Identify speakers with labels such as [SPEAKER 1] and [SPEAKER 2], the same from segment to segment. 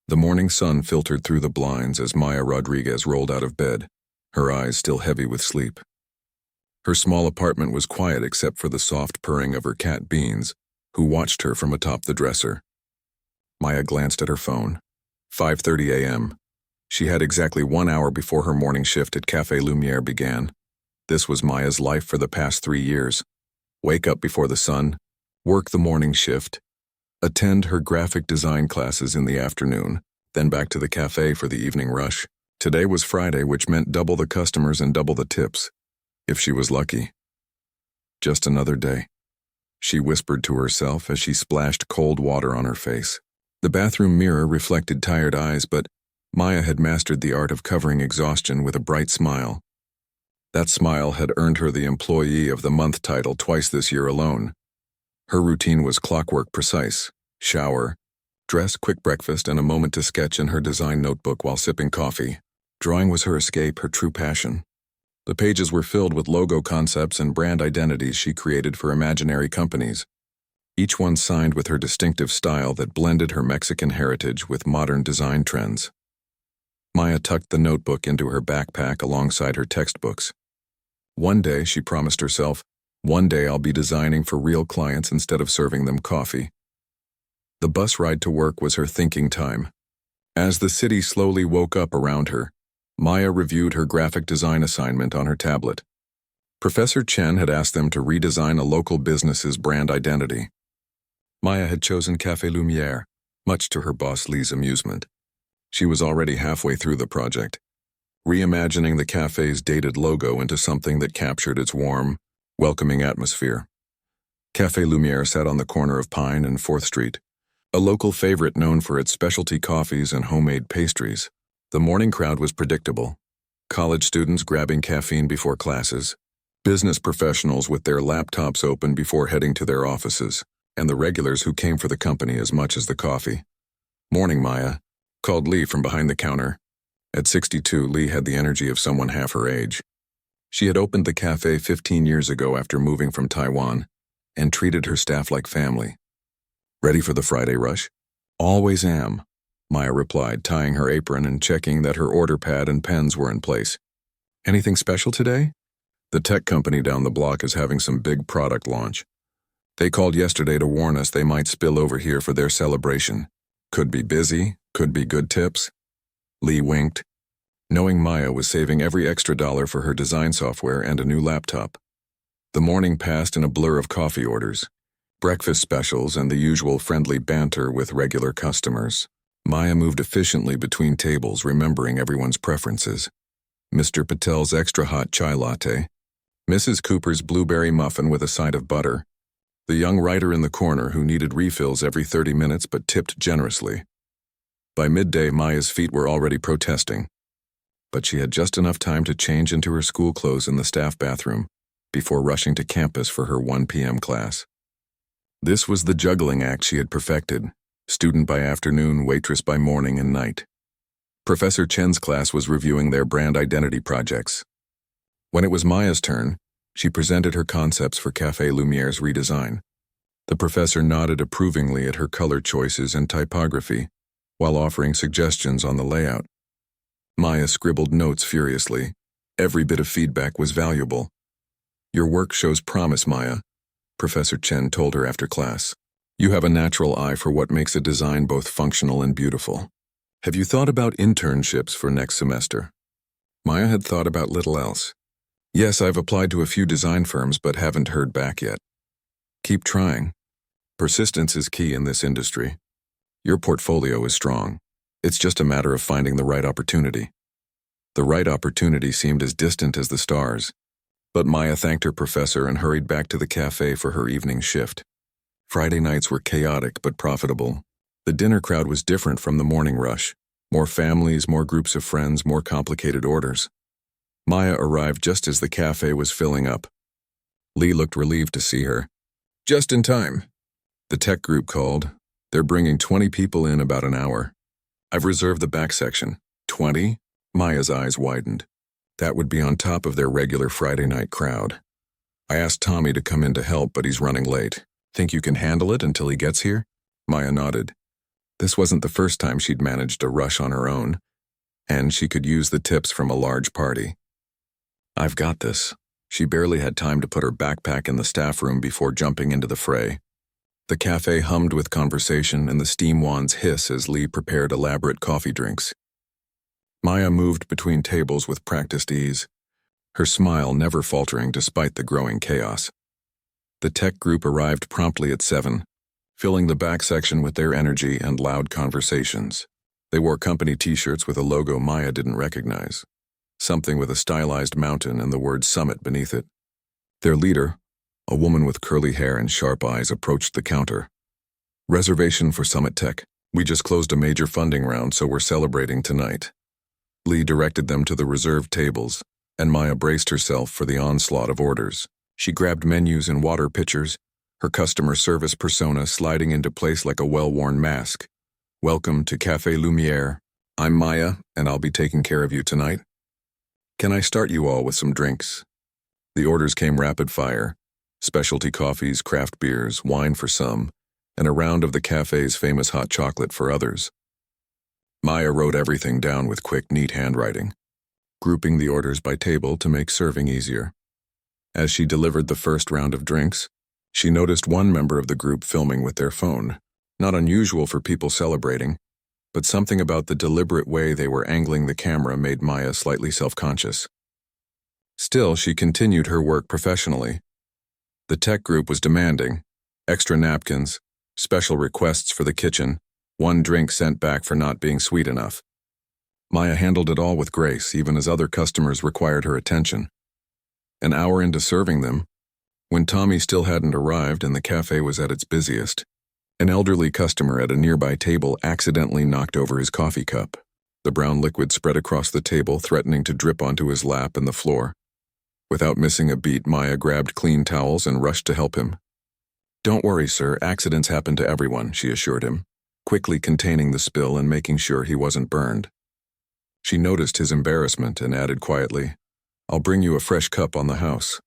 [SPEAKER 1] The morning sun filtered through the blinds as Maya Rodriguez rolled out of bed, her eyes still heavy with sleep. Her small apartment was quiet except for the soft purring of her cat Beans, who watched her from atop the dresser. Maya glanced at her phone. 5:30 a.m. She had exactly 1 hour before her morning shift at Café Lumière began. This was Maya's life for the past 3 years. Wake up before the sun, work the morning shift, attend her graphic design classes in the afternoon, then back to the cafe for the evening rush. Today was Friday, which meant double the customers and double the tips, if she was lucky. Just another day, she whispered to herself as she splashed cold water on her face. The bathroom mirror reflected tired eyes, but Maya had mastered the art of covering exhaustion with a bright smile. That smile had earned her the Employee of the Month title twice this year alone. Her routine was clockwork precise: shower, dress, quick breakfast, and a moment to sketch in her design notebook while sipping coffee. Drawing was her escape, her true passion. The pages were filled with logo concepts and brand identities she created for imaginary companies, each one signed with her distinctive style that blended her Mexican heritage with modern design trends. Maya tucked the notebook into her backpack alongside her textbooks. One day, she promised herself, one day I'll be designing for real clients instead of serving them coffee. The bus ride to work was her thinking time. As the city slowly woke up around her, Maya reviewed her graphic design assignment on her tablet. Professor Chen had asked them to redesign a local business's brand identity. Maya had chosen Café Lumière, much to her boss Lee's amusement. She was already halfway through the project, reimagining the cafe's dated logo into something that captured its warm, welcoming atmosphere. Café Lumière sat on the corner of Pine and 4th Street, a local favorite known for its specialty coffees and homemade pastries. The morning crowd was predictable: college students grabbing caffeine before classes, business professionals with their laptops open before heading to their offices, and the regulars who came for the company as much as the coffee. "Morning, Maya," called Lee from behind the counter. At 62, Lee had the energy of someone half her age. She had opened the cafe 15 years ago after moving from Taiwan, and treated her staff like family. "Ready for the Friday rush?" "Always am," Maya replied, tying her apron and checking that her order pad and pens were in place. "Anything special today?" "The tech company down the block is having some big product launch. They called yesterday to warn us they might spill over here for their celebration. Could be busy, could be good tips." Lee winked, knowing Maya was saving every extra dollar for her design software and a new laptop. The morning passed in a blur of coffee orders, breakfast specials, and the usual friendly banter with regular customers. Maya moved efficiently between tables, remembering everyone's preferences. Mr. Patel's extra hot chai latte, Mrs. Cooper's blueberry muffin with a side of butter, the young writer in the corner who needed refills every 30 minutes but tipped generously. By midday, Maya's feet were already protesting, but she had just enough time to change into her school clothes in the staff bathroom before rushing to campus for her 1 p.m. class. This was the juggling act she had perfected: student by afternoon, waitress by morning and night. Professor Chen's class was reviewing their brand identity projects. When it was Maya's turn, she presented her concepts for Café Lumière's redesign. The professor nodded approvingly at her color choices and typography, while offering suggestions on the layout. Maya scribbled notes furiously. Every bit of feedback was valuable. "Your work shows promise, Maya," Professor Chen told her after class. "You have a natural eye for what makes a design both functional and beautiful. Have you thought about internships for next semester?" Maya had thought about little else. "Yes, I've applied to a few design firms but haven't heard back yet." "Keep trying. Persistence is key in this industry. Your portfolio is strong. It's just a matter of finding the right opportunity." The right opportunity seemed as distant as the stars, but Maya thanked her professor and hurried back to the cafe for her evening shift. Friday nights were chaotic but profitable. The dinner crowd was different from the morning rush. More families, more groups of friends, more complicated orders. Maya arrived just as the cafe was filling up. Lee looked relieved to see her. "Just in time." The tech group called. "They're bringing 20 people in about an hour. I've reserved the back section." 20? Maya's eyes widened. That would be on top of their regular Friday night crowd. "I asked Tommy to come in to help, but he's running late. Think you can handle it until he gets here?" Maya nodded. This wasn't the first time she'd managed a rush on her own, and she could use the tips from a large party. "I've got this." She barely had time to put her backpack in the staff room before jumping into the fray. The cafe hummed with conversation and the steam wands hiss as Lee prepared elaborate coffee drinks. Maya moved between tables with practiced ease, her smile never faltering despite the growing chaos. The tech group arrived promptly at 7, filling the back section with their energy and loud conversations. They wore company t-shirts with a logo Maya didn't recognize, something with a stylized mountain and the word Summit beneath it. Their leader, a woman with curly hair and sharp eyes, approached the counter. "Reservation for Summit Tech. We just closed a major funding round, so we're celebrating tonight." Lee directed them to the reserved tables, and Maya braced herself for the onslaught of orders. She grabbed menus and water pitchers, her customer service persona sliding into place like a well-worn mask. "Welcome to Café Lumière. I'm Maya, and I'll be taking care of you tonight. Can I start you all with some drinks?" The orders came rapid fire: specialty coffees, craft beers, wine for some, and a round of the cafe's famous hot chocolate for others. Maya wrote everything down with quick, neat handwriting, grouping the orders by table to make serving easier. As she delivered the first round of drinks, she noticed one member of the group filming with their phone. Not unusual for people celebrating, but something about the deliberate way they were angling the camera made Maya slightly self-conscious. Still, she continued her work professionally. The tech group was demanding: extra napkins, special requests for the kitchen, one drink sent back for not being sweet enough. Maya handled it all with grace, even as other customers required her attention. An hour into serving them, when Tommy still hadn't arrived and the cafe was at its busiest, an elderly customer at a nearby table accidentally knocked over his coffee cup. The brown liquid spread across the table, threatening to drip onto his lap and the floor. Without missing a beat, Maya grabbed clean towels and rushed to help him. "Don't worry, sir, accidents happen to everyone," she assured him, quickly containing the spill and making sure he wasn't burned. She noticed his embarrassment and added quietly, "I'll bring you a fresh cup on the house."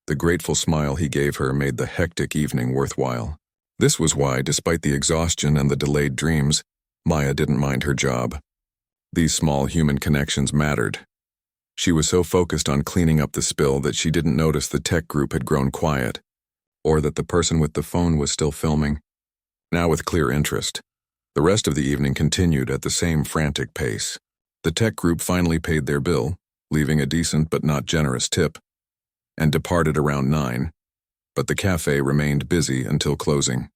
[SPEAKER 1] The grateful smile he gave her made the hectic evening worthwhile. This was why, despite the exhaustion and the delayed dreams, Maya didn't mind her job. These small human connections mattered. She was so focused on cleaning up the spill that she didn't notice the tech group had grown quiet, or that the person with the phone was still filming, now with clear interest. The rest of the evening continued at the same frantic pace. The tech group finally paid their bill, leaving a decent but not generous tip, and departed around 9, but the cafe remained busy until closing.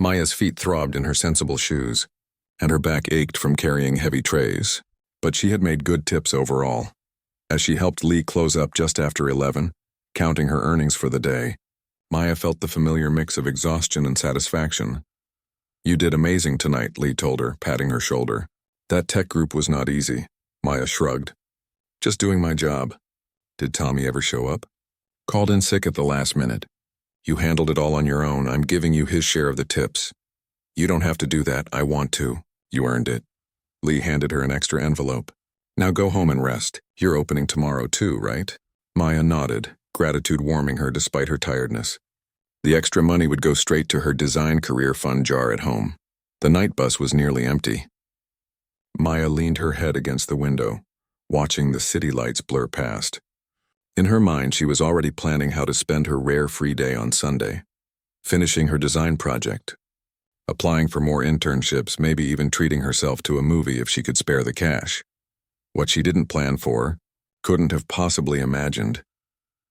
[SPEAKER 1] Maya's feet throbbed in her sensible shoes, and her back ached from carrying heavy trays, but she had made good tips overall. As she helped Lee close up just after 11, counting her earnings for the day, Maya felt the familiar mix of exhaustion and satisfaction. "You did amazing tonight," Lee told her, patting her shoulder. "That tech group was not easy." Maya shrugged. "Just doing my job." "Did Tommy ever show up?" "Called in sick at the last minute." "You handled it all on your own. I'm giving you his share of the tips." "You don't have to do that. I want to. You earned it." Lee handed her an extra envelope. "Now go home and rest. You're opening tomorrow too, right?" Maya nodded, gratitude warming her despite her tiredness. The extra money would go straight to her design career fund jar at home. The night bus was nearly empty. Maya leaned her head against the window, watching the city lights blur past. In her mind, she was already planning how to spend her rare free day on Sunday, finishing her design project, applying for more internships, maybe even treating herself to a movie if she could spare the cash. What she didn't plan for, couldn't have possibly imagined,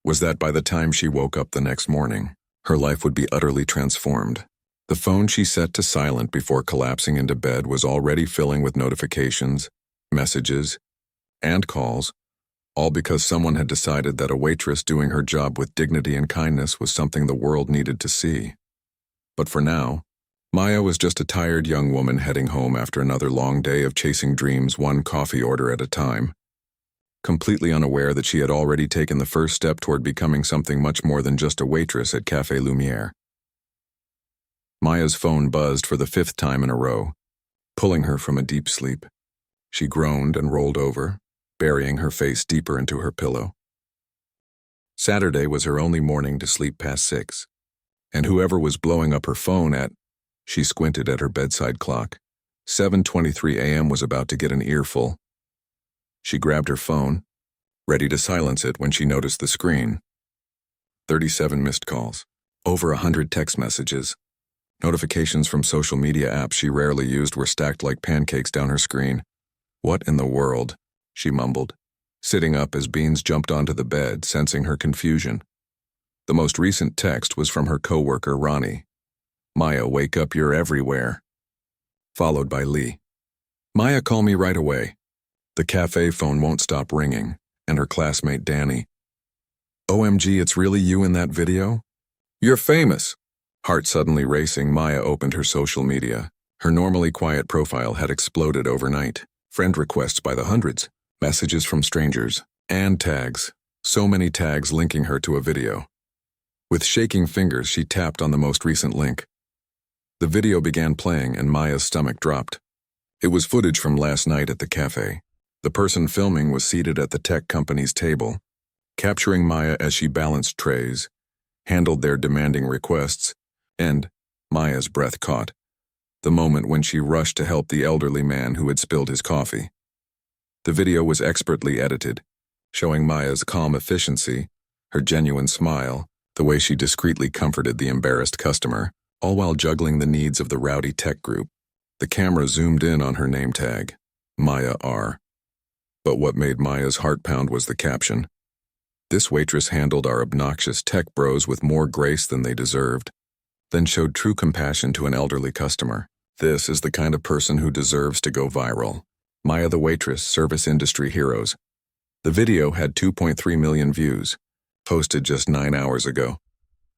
[SPEAKER 1] was that by the time she woke up the next morning, her life would be utterly transformed. The phone she set to silent before collapsing into bed was already filling with notifications, messages, and calls, all because someone had decided that a waitress doing her job with dignity and kindness was something the world needed to see. But for now, Maya was just a tired young woman heading home after another long day of chasing dreams, one coffee order at a time, completely unaware that she had already taken the first step toward becoming something much more than just a waitress at Café Lumière. Maya's phone buzzed for the 5th time in a row, pulling her from a deep sleep. She groaned and rolled over, burying her face deeper into her pillow. Saturday was her only morning to sleep past 6, and whoever was blowing up her phone at She squinted at her bedside clock. 7:23 a.m. was about to get an earful. She grabbed her phone, ready to silence it when she noticed the screen. 37 missed calls. Over 100 text messages. Notifications from social media apps she rarely used were stacked like pancakes down her screen. What in the world? She mumbled, sitting up as Beans jumped onto the bed, sensing her confusion. The most recent text was from her coworker, Ronnie. Maya, wake up, you're everywhere. Followed by Lee. Maya, call me right away. The cafe phone won't stop ringing, and her classmate Danny. OMG, it's really you in that video? You're famous. Heart suddenly racing, Maya opened her social media. Her normally quiet profile had exploded overnight. Friend requests by the hundreds, messages from strangers, and tags. So many tags linking her to a video. With shaking fingers, she tapped on the most recent link. The video began playing and Maya's stomach dropped. It was footage from last night at the cafe. The person filming was seated at the tech company's table, capturing Maya as she balanced trays, handled their demanding requests, and Maya's breath caught. The moment when she rushed to help the elderly man who had spilled his coffee. The video was expertly edited, showing Maya's calm efficiency, her genuine smile, the way she discreetly comforted the embarrassed customer, all while juggling the needs of the rowdy tech group. The camera zoomed in on her name tag, Maya R. But what made Maya's heart pound was the caption. This waitress handled our obnoxious tech bros with more grace than they deserved, then showed true compassion to an elderly customer. This is the kind of person who deserves to go viral. Maya the Waitress, Service Industry Heroes. The video had 2.3 million views, posted just 9 hours ago.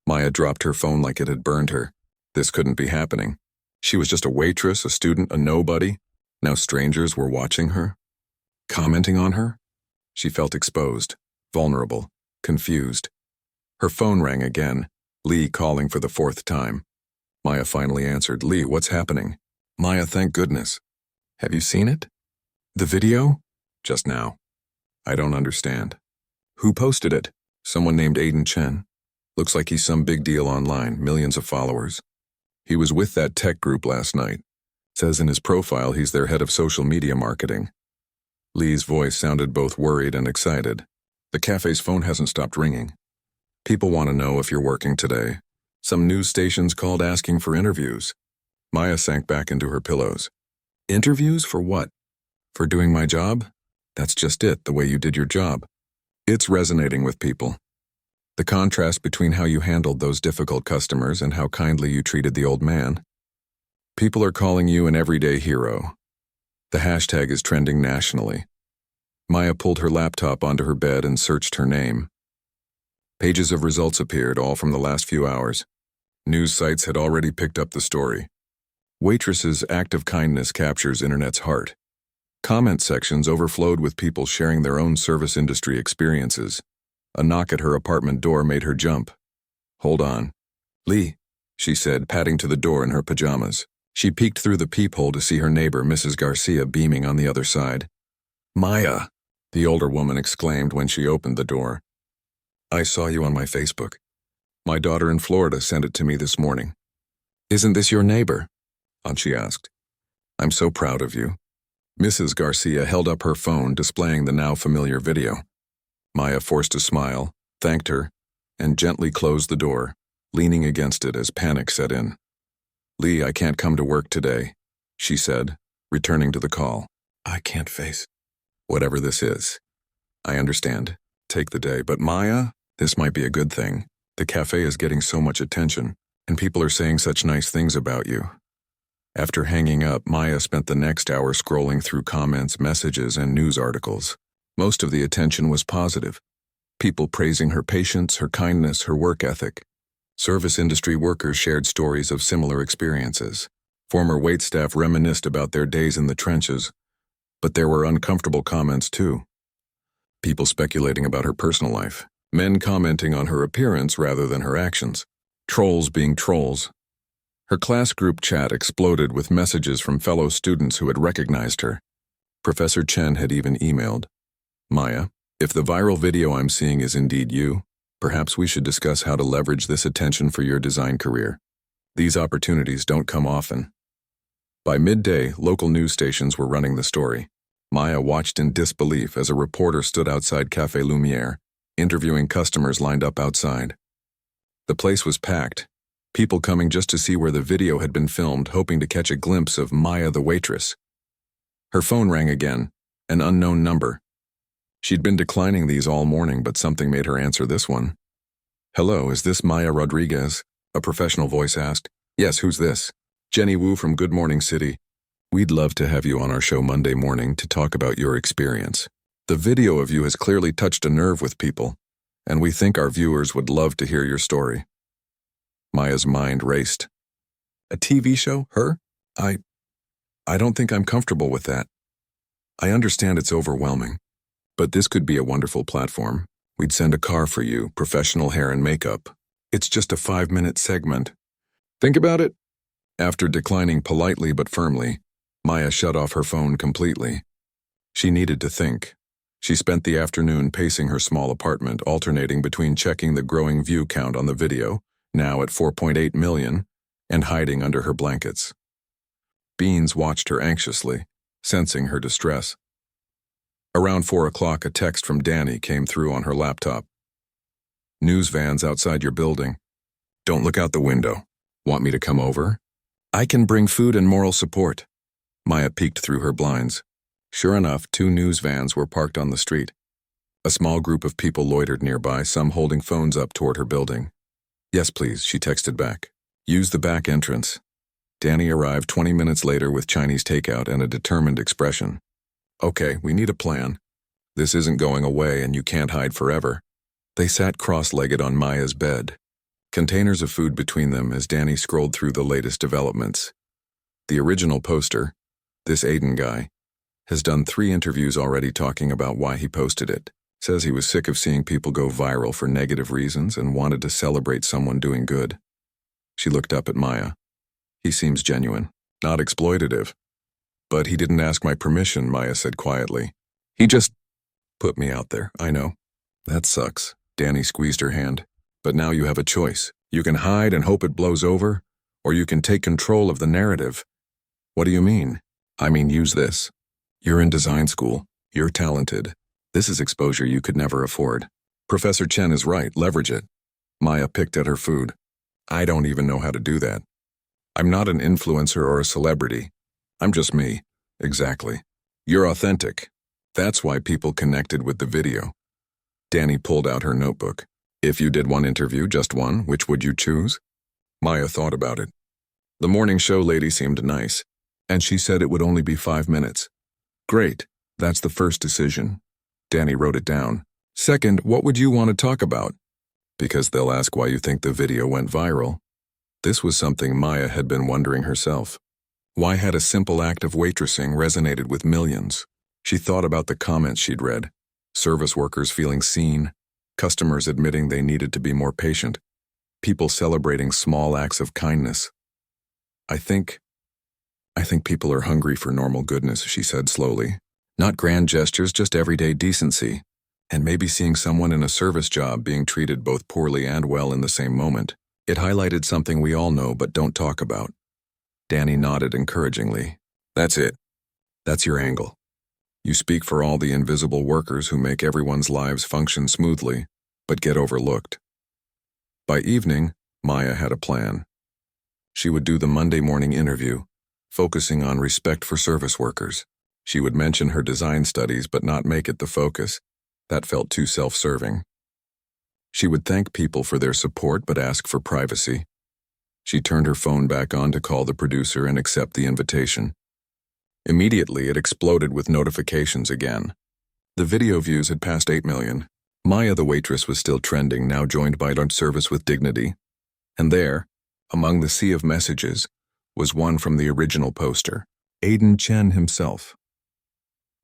[SPEAKER 1] Maya dropped her phone like it had burned her. This couldn't be happening. She was just a waitress, a student, a nobody. Now strangers were watching her, commenting on her. She felt exposed, vulnerable, confused. Her phone rang again, Lee calling for the 4th time. Maya finally answered. Lee, what's happening? Maya, thank goodness. Have you seen it? The video? Just now. I don't understand. Who posted it? Someone named Aiden Chen. Looks like he's some big deal online, millions of followers. He was with that tech group last night. Says in his profile he's their head of social media marketing. Lee's voice sounded both worried and excited. The cafe's phone hasn't stopped ringing. People want to know if you're working today. Some news stations called asking for interviews. Maya sank back into her pillows. Interviews for what? For doing my job? That's just it, the way you did your job. It's resonating with people. The contrast between how you handled those difficult customers and how kindly you treated the old man. People are calling you an everyday hero. The hashtag is trending nationally. Maya pulled her laptop onto her bed and searched her name. Pages of results appeared, all from the last few hours. News sites had already picked up the story. Waitress's act of kindness captures internet's heart. Comment sections overflowed with people sharing their own service industry experiences. A knock at her apartment door made her jump. Hold on. Lee, she said, padding to the door in her pajamas. She peeked through the peephole to see her neighbor, Mrs. Garcia, beaming on the other side. Maya, the older woman exclaimed when she opened the door. I saw you on my Facebook. My daughter in Florida sent it to me this morning. Isn't this your neighbor? She asked. I'm so proud of you. Mrs. Garcia held up her phone, displaying the now familiar video. Maya forced a smile, thanked her, and gently closed the door, leaning against it as panic set in. Lee, I can't come to work today, she said, returning to the call. I can't face whatever this is. I understand. Take the day. But Maya, this might be a good thing. The cafe is getting so much attention, and people are saying such nice things about you. After hanging up, Maya spent the next hour scrolling through comments, messages, and news articles. Most of the attention was positive. People praising her patience, her kindness, her work ethic. Service industry workers shared stories of similar experiences. Former waitstaff reminisced about their days in the trenches. But there were uncomfortable comments too. People speculating about her personal life. Men commenting on her appearance rather than her actions. Trolls being trolls. Her class group chat exploded with messages from fellow students who had recognized her. Professor Chen had even emailed. Maya, if the viral video I'm seeing is indeed you, perhaps we should discuss how to leverage this attention for your design career. These opportunities don't come often. By midday, local news stations were running the story. Maya watched in disbelief as a reporter stood outside Café Lumière, interviewing customers lined up outside. The place was packed, people coming just to see where the video had been filmed, hoping to catch a glimpse of Maya the waitress. Her phone rang again, an unknown number. She'd been declining these all morning, but something made her answer this one. "Hello, is this Maya Rodriguez?" a professional voice asked. "Yes, who's this?" "Jenny Wu from Good Morning City. We'd love to have you on our show Monday morning to talk about your experience. The video of you has clearly touched a nerve with people, and we think our viewers would love to hear your story." Maya's mind raced. A TV show? Her? I don't think I'm comfortable with that. I understand it's overwhelming, but this could be a wonderful platform. We'd send a car for you, professional hair and makeup. It's just a 5-minute segment. Think about it. After declining politely but firmly, Maya shut off her phone completely. She needed to think. She spent the afternoon pacing her small apartment, alternating between checking the growing view count on the video, now at 4.8 million, and hiding under her blankets. Beans watched her anxiously, sensing her distress. Around 4 o'clock, a text from Danny came through on her laptop. "News vans outside your building. Don't look out the window. Want me to come over? I can bring food and moral support." Maya peeked through her blinds. Sure enough, 2 news vans were parked on the street. A small group of people loitered nearby, some holding phones up toward her building. "Yes, please," she texted back. "Use the back entrance." Danny arrived 20 minutes later with Chinese takeout and a determined expression. "Okay, we need a plan. This isn't going away and you can't hide forever." They sat cross-legged on Maya's bed, containers of food between them as Danny scrolled through the latest developments. The original poster, this Aiden guy, has done 3 interviews already talking about why he posted it. Says he was sick of seeing people go viral for negative reasons and wanted to celebrate someone doing good. She looked up at Maya. "He seems genuine, not exploitative." "But he didn't ask my permission," Maya said quietly. "He just put me out there, I know." "That sucks." Danny squeezed her hand. "But now you have a choice. You can hide and hope it blows over, or you can take control of the narrative." "What do you mean?" "I mean, use this. You're in design school. You're talented. This is exposure you could never afford. Professor Chen is right, leverage it." Maya picked at her food. "I don't even know how to do that. I'm not an influencer or a celebrity. I'm just me." "Exactly. You're authentic. That's why people connected with the video." Danny pulled out her notebook. "If you did one interview, just one, which would you choose?" Maya thought about it. The morning show lady seemed nice, and she said it would only be 5 minutes. "Great. That's the first decision." Danny wrote it down. "Second, what would you want to talk about?" "Because they'll ask why you think the video went viral." This was something Maya had been wondering herself. Why had a simple act of waitressing resonated with millions? She thought about the comments she'd read. Service workers feeling seen, customers admitting they needed to be more patient, people celebrating small acts of kindness. I think people are hungry for normal goodness," she said slowly. "Not grand gestures, just everyday decency. And maybe seeing someone in a service job being treated both poorly and well in the same moment. It highlighted something we all know but don't talk about." Danny nodded encouragingly. "That's it. That's your angle. You speak for all the invisible workers who make everyone's lives function smoothly, but get overlooked." By evening, Maya had a plan. She would do the Monday morning interview, focusing on respect for service workers. She would mention her design studies but not make it the focus. That felt too self-serving. She would thank people for their support but ask for privacy. She turned her phone back on to call the producer and accept the invitation. Immediately, it exploded with notifications again. The video views had passed 8 million. Maya the waitress was still trending, now joined by Service with Dignity. And there, among the sea of messages, was one from the original poster, Aiden Chen himself.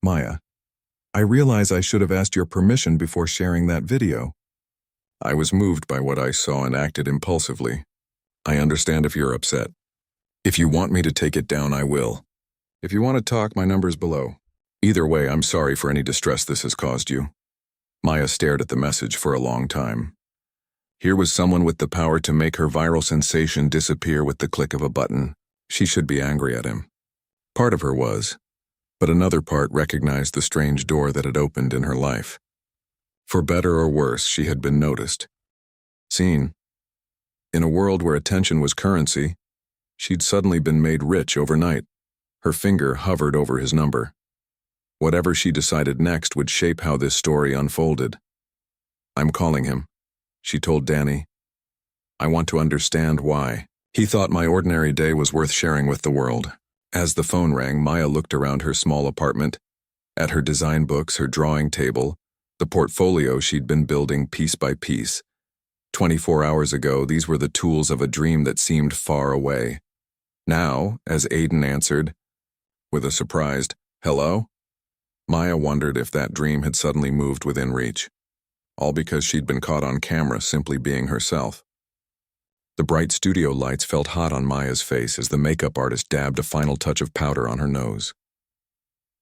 [SPEAKER 1] "Maya, I realize I should have asked your permission before sharing that video. I was moved by what I saw and acted impulsively. I understand if you're upset. If you want me to take it down, I will. If you want to talk, my number's below. Either way, I'm sorry for any distress this has caused you." Maya stared at the message for a long time. Here was someone with the power to make her viral sensation disappear with the click of a button. She should be angry at him. Part of her was, but another part recognized the strange door that had opened in her life. For better or worse, she had been noticed. Seen. In a world where attention was currency, she'd suddenly been made rich overnight. Her finger hovered over his number. Whatever she decided next would shape how this story unfolded. "I'm calling him," she told Danny. "I want to understand why." He thought my ordinary day was worth sharing with the world. As the phone rang, Maya looked around her small apartment, at her design books, her drawing table, the portfolio she'd been building piece by piece. 24 hours ago, these were the tools of a dream that seemed far away. Now, as Aiden answered, with a surprised, "Hello?" Maya wondered if that dream had suddenly moved within reach. All because she'd been caught on camera simply being herself. The bright studio lights felt hot on Maya's face as the makeup artist dabbed a final touch of powder on her nose.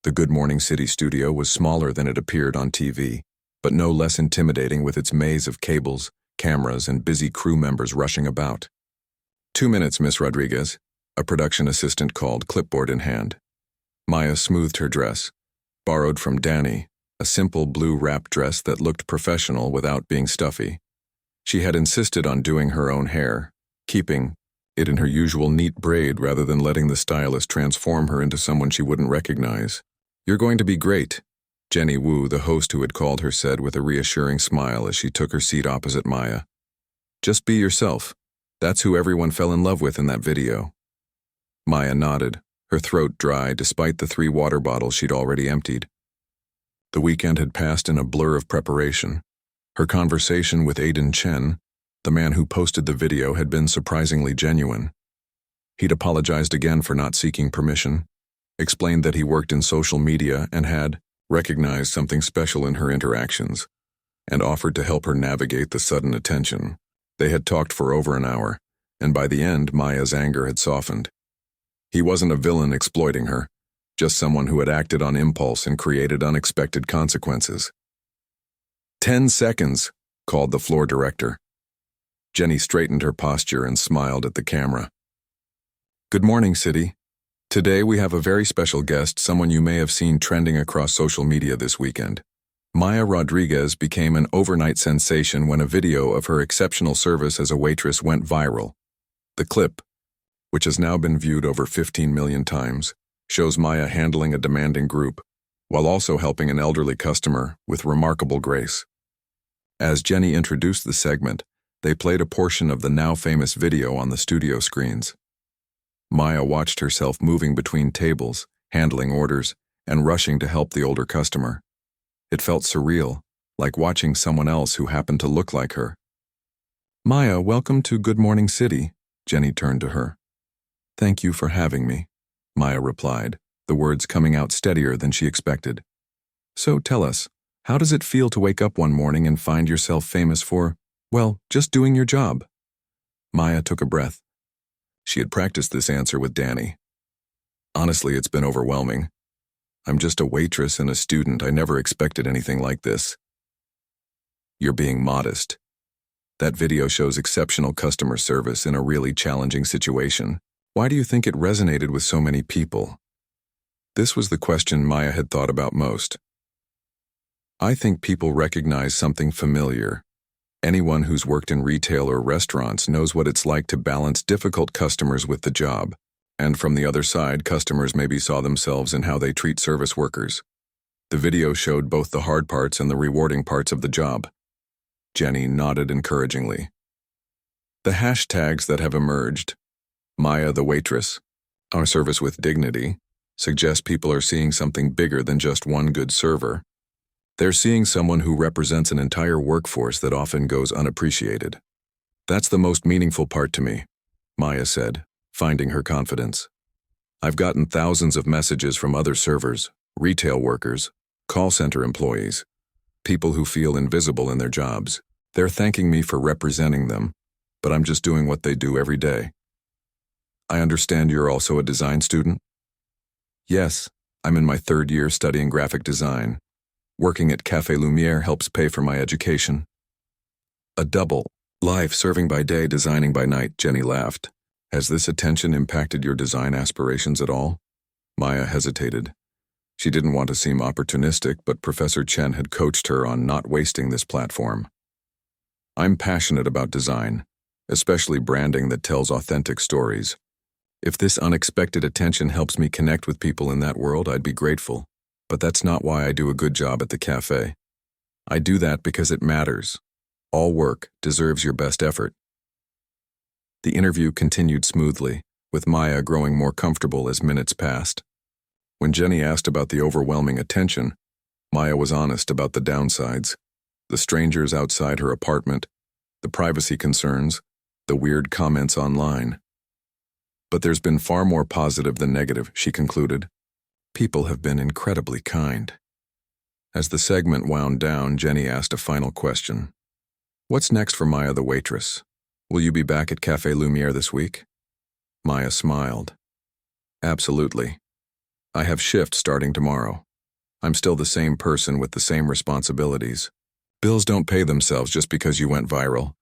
[SPEAKER 1] The Good Morning City studio was smaller than it appeared on TV, but no less intimidating with its maze of cables, cameras, and busy crew members rushing about. "2 minutes, Miss Rodriguez," a production assistant called, clipboard in hand. Maya smoothed her dress, borrowed from Danny, a simple blue wrap dress that looked professional without being stuffy. She had insisted on doing her own hair, keeping it in her usual neat braid rather than letting the stylist transform her into someone she wouldn't recognize. "You're going to be great," Jenny Wu, the host who had called her, said with a reassuring smile as she took her seat opposite Maya. "Just be yourself. That's who everyone fell in love with in that video." Maya nodded, her throat dry despite the 3 water bottles she'd already emptied. The weekend had passed in a blur of preparation. Her conversation with Aiden Chen, the man who posted the video, had been surprisingly genuine. He'd apologized again for not seeking permission, explained that he worked in social media and had recognized something special in her interactions, and offered to help her navigate the sudden attention. They had talked for over an hour, and by the end, Maya's anger had softened. He wasn't a villain exploiting her, just someone who had acted on impulse and created unexpected consequences. 10 seconds, called the floor director. Jenny straightened her posture and smiled at the camera. "Good morning, City. Today we have a very special guest, someone you may have seen trending across social media this weekend. Maya Rodriguez became an overnight sensation when a video of her exceptional service as a waitress went viral. The clip, which has now been viewed over 15 million times, shows Maya handling a demanding group, while also helping an elderly customer with remarkable grace. As Jenny introduced the segment, they played a portion of the now famous video on the studio screens. Maya watched herself moving between tables, handling orders, and rushing to help the older customer. It felt surreal, like watching someone else who happened to look like her. "Maya, welcome to Good Morning City," Jenny turned to her. "Thank you for having me," Maya replied, the words coming out steadier than she expected. "So tell us, how does it feel to wake up one morning and find yourself famous for, well, just doing your job?" Maya took a breath. She had practiced this answer with Danny. "Honestly, it's been overwhelming. I'm just a waitress and a student. I never expected anything like this." "You're being modest. That video shows exceptional customer service in a really challenging situation. Why do you think it resonated with so many people?" This was the question Maya had thought about most. "I think people recognize something familiar. Anyone who's worked in retail or restaurants knows what it's like to balance difficult customers with the job. And from the other side, customers maybe saw themselves in how they treat service workers. The video showed both the hard parts and the rewarding parts of the job." Jenny nodded encouragingly. "The hashtags that have emerged, Maya the waitress, our service with dignity, suggest people are seeing something bigger than just one good server. They're seeing someone who represents an entire workforce that often goes unappreciated. That's the most meaningful part to me," Maya said, finding her confidence. "I've gotten thousands of messages from other servers, retail workers, call center employees, people who feel invisible in their jobs. They're thanking me for representing them, but I'm just doing what they do every day." "I understand you're also a design student?" "Yes, I'm in my 3rd year studying graphic design. Working at Café Lumière helps pay for my education." A double, Life, serving by day, designing by night, Jenny laughed. Has this attention impacted your design aspirations at all? Maya hesitated. She didn't want to seem opportunistic, but Professor Chen had coached her on not wasting this platform. I'm passionate about design, especially branding that tells authentic stories. If this unexpected attention helps me connect with people in that world, I'd be grateful. But that's not why I do a good job at the cafe. I do that because it matters. All work deserves your best effort. The interview continued smoothly, with Maya growing more comfortable as minutes passed. When Jenny asked about the overwhelming attention, Maya was honest about the downsides: the strangers outside her apartment, the privacy concerns, the weird comments online. But there's been far more positive than negative, she concluded. People have been incredibly kind. As the segment wound down, Jenny asked a final question. What's next for Maya the waitress? Will you be back at Café Lumière this week? Maya smiled. Absolutely. I have shift starting tomorrow. I'm still the same person with the same responsibilities. Bills don't pay themselves just because you went viral.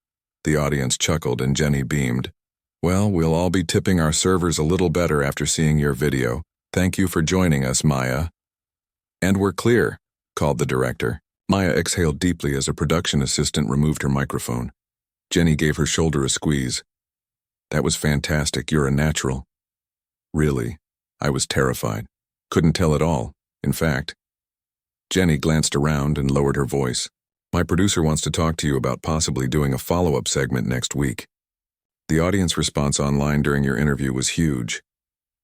[SPEAKER 1] The audience chuckled and Jenny beamed. Well, we'll all be tipping our servers a little better after seeing your video. Thank you for joining us, Maya. And we're clear, called the director. Maya exhaled deeply as a production assistant removed her microphone. Jenny gave her shoulder a squeeze. That was fantastic, you're a natural. Really? I was terrified. Couldn't tell at all, in fact. Jenny glanced around and lowered her voice. My producer wants to talk to you about possibly doing a follow-up segment next week. The audience response online during your interview was huge.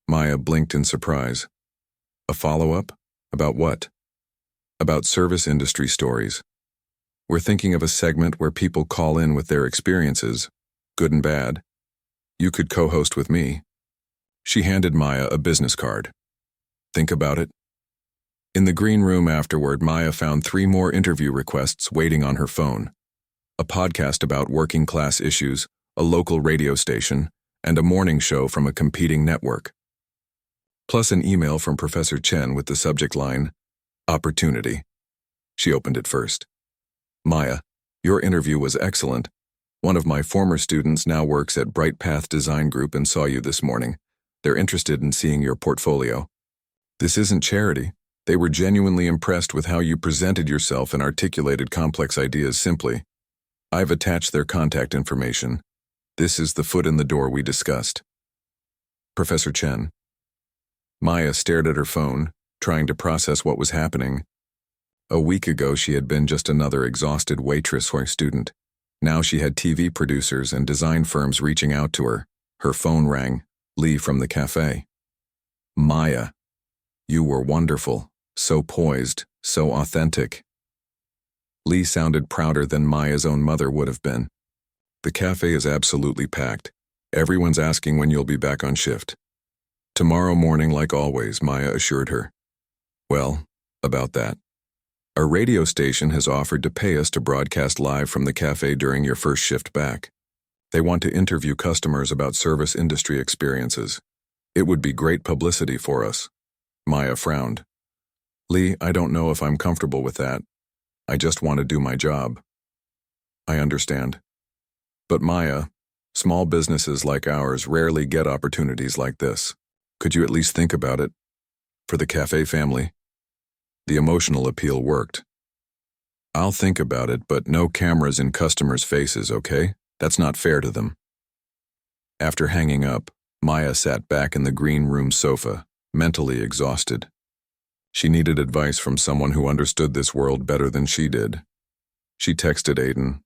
[SPEAKER 1] Maya blinked in surprise. A follow-up? About what? About service industry stories. We're thinking of a segment where people call in with their experiences, good and bad. You could co-host with me. She handed Maya a business card. Think about it. In the green room afterward, Maya found 3 more interview requests waiting on her phone. A podcast about working-class issues, a local radio station, and a morning show from a competing network. Plus an email from Professor Chen with the subject line, Opportunity. She opened it first. Maya, your interview was excellent. One of my former students now works at Bright Path Design Group and saw you this morning. They're interested in seeing your portfolio. This isn't charity. They were genuinely impressed with how you presented yourself and articulated complex ideas simply. I've attached their contact information. This is the foot in the door we discussed. Professor Chen. Maya stared at her phone, trying to process what was happening. A week ago, she had been just another exhausted waitress or student. Now she had TV producers and design firms reaching out to her. Her phone rang. Lee from the cafe. Maya. You were wonderful, so poised, so authentic. Lee sounded prouder than Maya's own mother would have been. The cafe is absolutely packed. Everyone's asking when you'll be back on shift. Tomorrow morning, like always, Maya assured her. Well, about that. A radio station has offered to pay us to broadcast live from the cafe during your first shift back. They want to interview customers about service industry experiences. It would be great publicity for us. Maya frowned. Lee, I don't know if I'm comfortable with that. I just want to do my job. I understand. But Maya, small businesses like ours rarely get opportunities like this. Could you at least think about it? For the cafe family? The emotional appeal worked. I'll think about it, but no cameras in customers' faces, okay? That's not fair to them. After hanging up, Maya sat back in the green room sofa, mentally exhausted. She needed advice from someone who understood this world better than she did. She texted Aiden.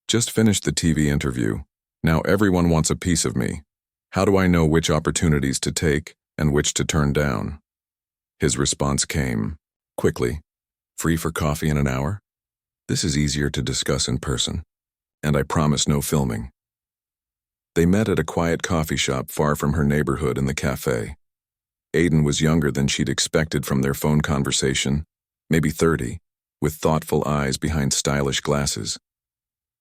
[SPEAKER 1] Just finished the TV interview. Now everyone wants a piece of me. How do I know which opportunities to take and which to turn down? His response came, quickly. Free for coffee in an hour? This is easier to discuss in person. And I promise no filming. They met at a quiet coffee shop far from her neighborhood in the cafe. Aiden was younger than she'd expected from their phone conversation, maybe 30, with thoughtful eyes behind stylish glasses.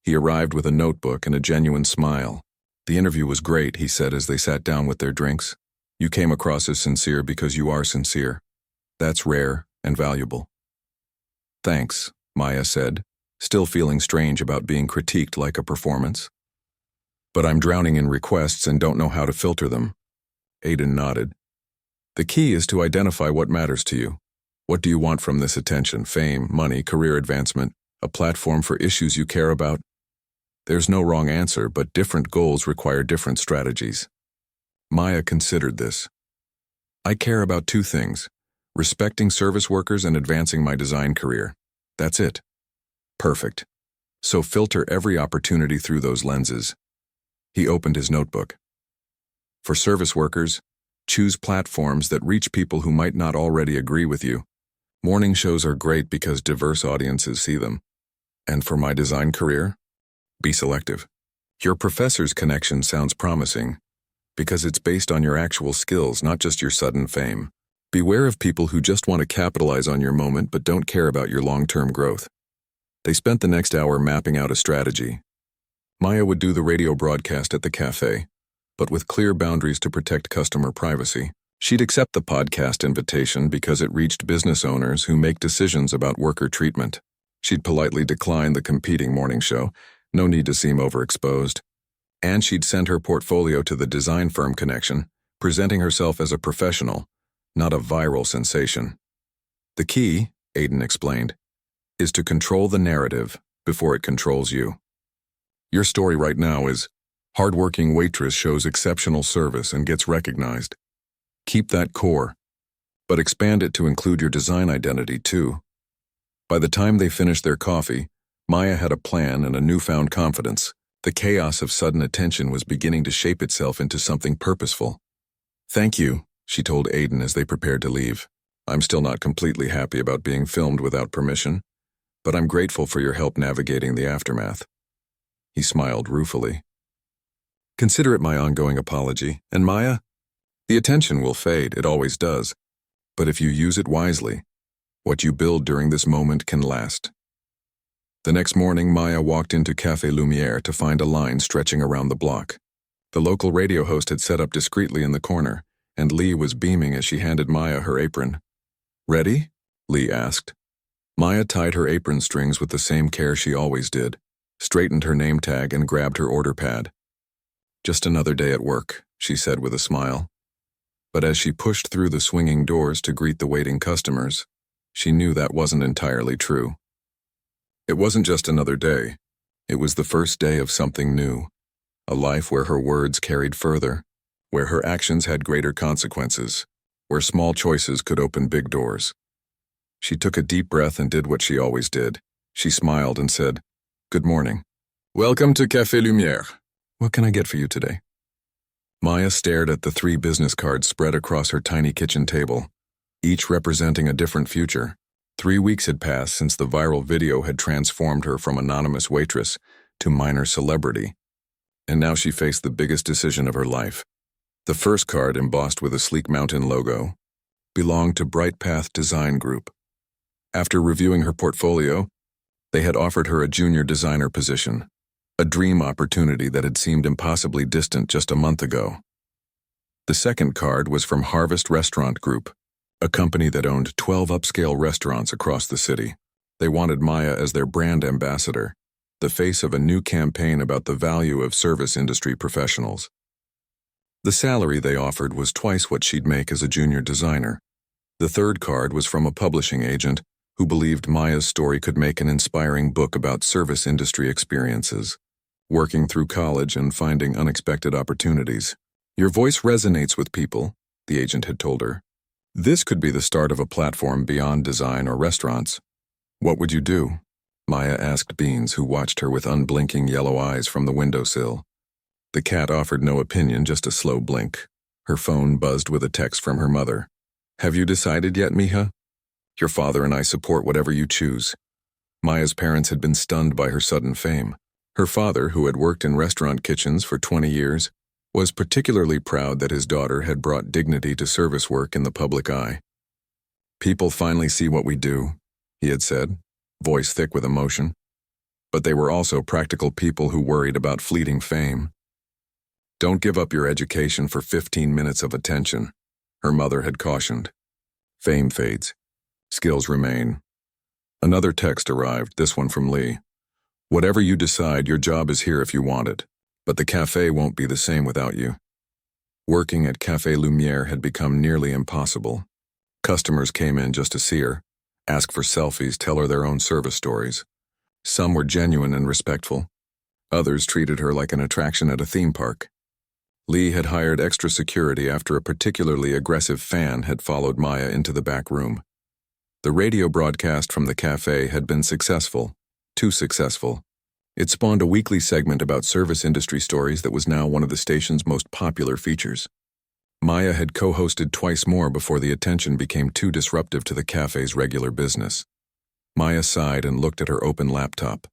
[SPEAKER 1] He arrived with a notebook and a genuine smile. The interview was great, he said as they sat down with their drinks. You came across as sincere because you are sincere. That's rare and valuable. Thanks, Maya said, still feeling strange about being critiqued like a performance. But I'm drowning in requests and don't know how to filter them. Aiden nodded. The key is to identify what matters to you. What do you want from this attention? Fame, money, career advancement, a platform for issues you care about? There's no wrong answer, but different goals require different strategies. Maya considered this. I care about two things: respecting service workers and advancing my design career. That's it. Perfect. So filter every opportunity through those lenses. He opened his notebook. For service workers, choose platforms that reach people who might not already agree with you. Morning shows are great because diverse audiences see them. And for my design career, be selective. Your professor's connection sounds promising because it's based on your actual skills, not just your sudden fame. Beware of people who just want to capitalize on your moment but don't care about your long-term growth. They spent the next hour mapping out a strategy. Maya would do the radio broadcast at the cafe, but with clear boundaries to protect customer privacy. She'd accept the podcast invitation because it reached business owners who make decisions about worker treatment. She'd politely decline the competing morning show, no need to seem overexposed. And she'd send her portfolio to the design firm connection, presenting herself as a professional, not a viral sensation. The key, Aiden explained, is to control the narrative before it controls you. Your story right now is, hardworking waitress shows exceptional service and gets recognized. Keep that core, but expand it to include your design identity too. By the time they finished their coffee, Maya had a plan and a newfound confidence. The chaos of sudden attention was beginning to shape itself into something purposeful. Thank you, she told Aiden as they prepared to leave. I'm still not completely happy about being filmed without permission, but I'm grateful for your help navigating the aftermath. He smiled ruefully. Consider it my ongoing apology, and Maya, the attention will fade, it always does. But if you use it wisely, what you build during this moment can last. The next morning, Maya walked into Café Lumière to find a line stretching around the block. The local radio host had set up discreetly in the corner, and Lee was beaming as she handed Maya her apron. Ready? Lee asked. Maya tied her apron strings with the same care she always did, straightened her name tag and grabbed her order pad. Just another day at work, she said with a smile. But as she pushed through the swinging doors to greet the waiting customers, she knew that wasn't entirely true. It wasn't just another day. It was the first day of something new, a life where her words carried further, where her actions had greater consequences, where small choices could open big doors. She took a deep breath and did what she always did. She smiled and said, "Good morning. Welcome to Café Lumière. What can I get for you today?" Maya stared at the 3 business cards spread across her tiny kitchen table, each representing a different future. 3 weeks had passed since the viral video had transformed her from anonymous waitress to minor celebrity, and now she faced the biggest decision of her life. The first card, embossed with a sleek mountain logo, belonged to Bright Path Design Group. After reviewing her portfolio, they had offered her a junior designer position, a dream opportunity that had seemed impossibly distant just a month ago. The second card was from Harvest Restaurant Group, a company that owned 12 upscale restaurants across the city. They wanted Maya as their brand ambassador, the face of a new campaign about the value of service industry professionals. The salary they offered was twice what she'd make as a junior designer. The third card was from a publishing agent who believed Maya's story could make an inspiring book about service industry experiences, working through college and finding unexpected opportunities. Your voice resonates with people, the agent had told her. This could be the start of a platform beyond design or restaurants. What would you do? Maya asked Beans, who watched her with unblinking yellow eyes from the windowsill. The cat offered no opinion, just a slow blink. Her phone buzzed with a text from her mother. Have you decided yet, Mija? Your father and I support whatever you choose. Maya's parents had been stunned by her sudden fame. Her father, who had worked in restaurant kitchens for 20 years, was particularly proud that his daughter had brought dignity to service work in the public eye. People finally see what we do, he had said, voice thick with emotion. But they were also practical people who worried about fleeting fame. Don't give up your education for 15 minutes of attention, her mother had cautioned. Fame fades. Skills remain. Another text arrived, this one from Lee. Whatever you decide, your job is here if you want it. But the cafe won't be the same without you. Working at Café Lumière had become nearly impossible. Customers came in just to see her, ask for selfies, tell her their own service stories. Some were genuine and respectful. Others treated her like an attraction at a theme park. Lee had hired extra security after a particularly aggressive fan had followed Maya into the back room. The radio broadcast from the cafe had been successful, too successful. It spawned a weekly segment about service industry stories that was now one of the station's most popular features. Maya had co-hosted twice more before the attention became too disruptive to the cafe's regular business. Maya sighed and looked at her open laptop.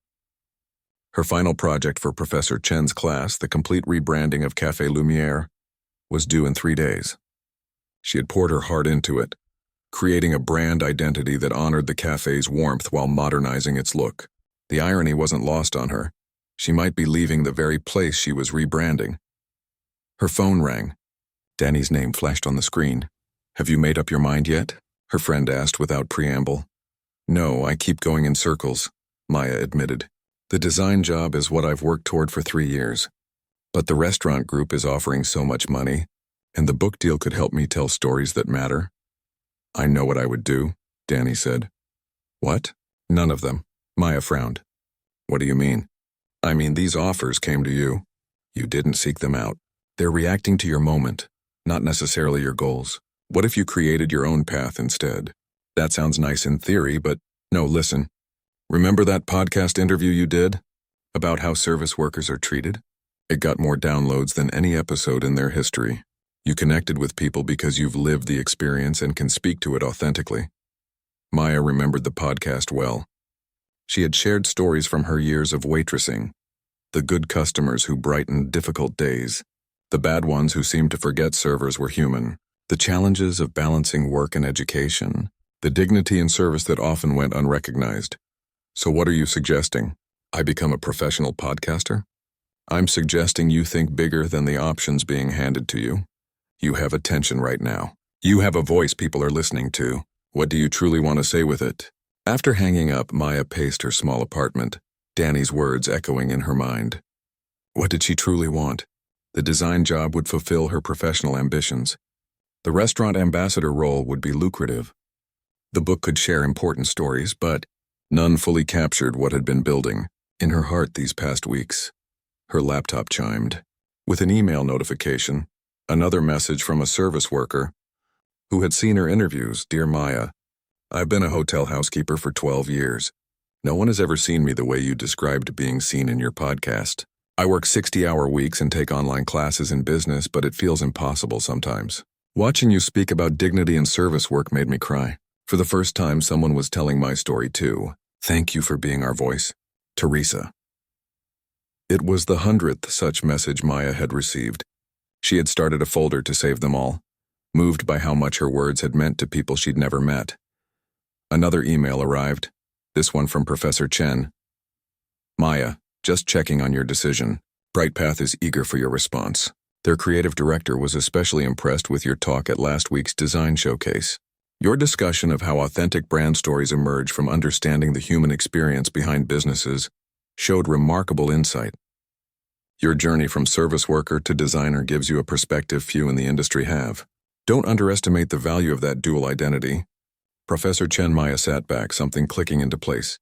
[SPEAKER 1] Her final project for Professor Chen's class, the complete rebranding of Café Lumière, was due in 3 days. She had poured her heart into it, creating a brand identity that honored the cafe's warmth while modernizing its look. The irony wasn't lost on her. She might be leaving the very place she was rebranding. Her phone rang. Danny's name flashed on the screen. "Have you made up your mind yet?" her friend asked without preamble. "No, I keep going in circles," Maya admitted. "The design job is what I've worked toward for 3 years. But the restaurant group is offering so much money, and the book deal could help me tell stories that matter." "I know what I would do," Danny said. "What?" "None of them." Maya frowned. "What do you mean?" "I mean, these offers came to you. You didn't seek them out. They're reacting to your moment, not necessarily your goals. What if you created your own path instead?" "That sounds nice in theory, but..." "No, listen. Remember that podcast interview you did? About how service workers are treated? It got more downloads than any episode in their history. You connected with people because you've lived the experience and can speak to it authentically." Maya remembered the podcast well. She had shared stories from her years of waitressing. The good customers who brightened difficult days. The bad ones who seemed to forget servers were human. The challenges of balancing work and education. The dignity in service that often went unrecognized. "So what are you suggesting? I become a professional podcaster?" "I'm suggesting you think bigger than the options being handed to you. You have attention right now. You have a voice people are listening to. What do you truly want to say with it?" After hanging up, Maya paced her small apartment, Danny's words echoing in her mind. What did she truly want? The design job would fulfill her professional ambitions. The restaurant ambassador role would be lucrative. The book could share important stories, but none fully captured what had been building in her heart these past weeks. Her laptop chimed. With an email notification, another message from a service worker who had seen her interviews. "Dear Maya, I've been a hotel housekeeper for 12 years. No one has ever seen me the way you described being seen in your podcast. I work 60-hour weeks and take online classes in business, but it feels impossible sometimes. Watching you speak about dignity and service work made me cry. For the first time, someone was telling my story too. Thank you for being our voice. Teresa." It was the 100th such message Maya had received. She had started a folder to save them all, moved by how much her words had meant to people she'd never met. Another email arrived, this one from Professor Chen. "Maya, just checking on your decision. Brightpath is eager for your response. Their creative director was especially impressed with your talk at last week's design showcase. Your discussion of how authentic brand stories emerge from understanding the human experience behind businesses showed remarkable insight. Your journey from service worker to designer gives you a perspective few in the industry have. Don't underestimate the value of that dual identity." Professor Chen. Maya sat back, something clicking into place.